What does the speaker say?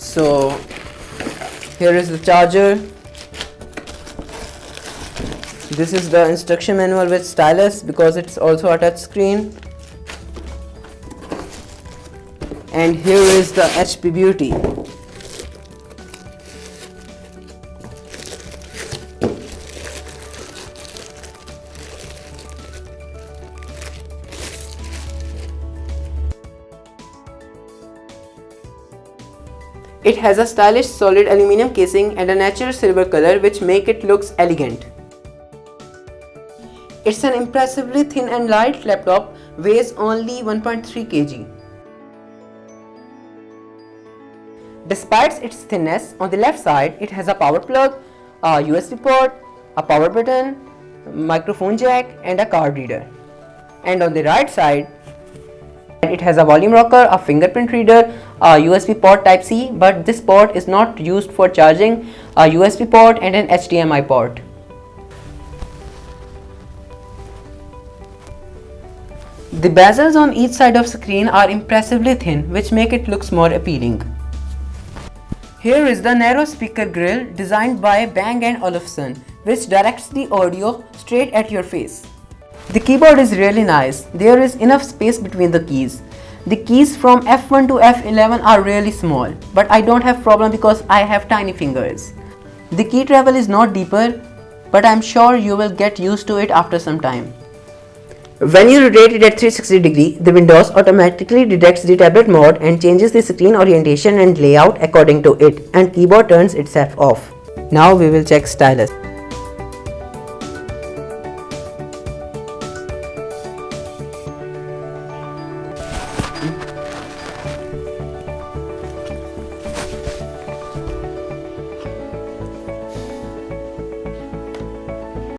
So here is the charger. This is the instruction manual with stylus because it's also a touch screen. And here is the HP Beauty. It has a stylish solid aluminum casing and a natural silver color which make it looks elegant. It's an impressively thin and light laptop, weighs only 1.3 kg. Despite its thinness, on the left side it has a power plug, a USB port, a power button, microphone jack and a card reader. And on the right side it has a volume rocker, a fingerprint reader, a USB port type C, but this port is not used for charging, a USB port and an HDMI port. The bezels on each side of screen are impressively thin, which make it looks more appealing. Here is the narrow speaker grill designed by Bang & Olufsen, which directs the audio straight at your face. The keyboard is really nice. There is enough space between the keys. The keys from F1 to F11 are really small, but I don't have problem because I have tiny fingers. The key travel is not deeper, but I'm sure you will get used to it after some time. When you rotate it at 360 degree, the Windows automatically detects the tablet mode and changes the screen orientation and layout according to it, and keyboard turns itself off. Now we will check stylus.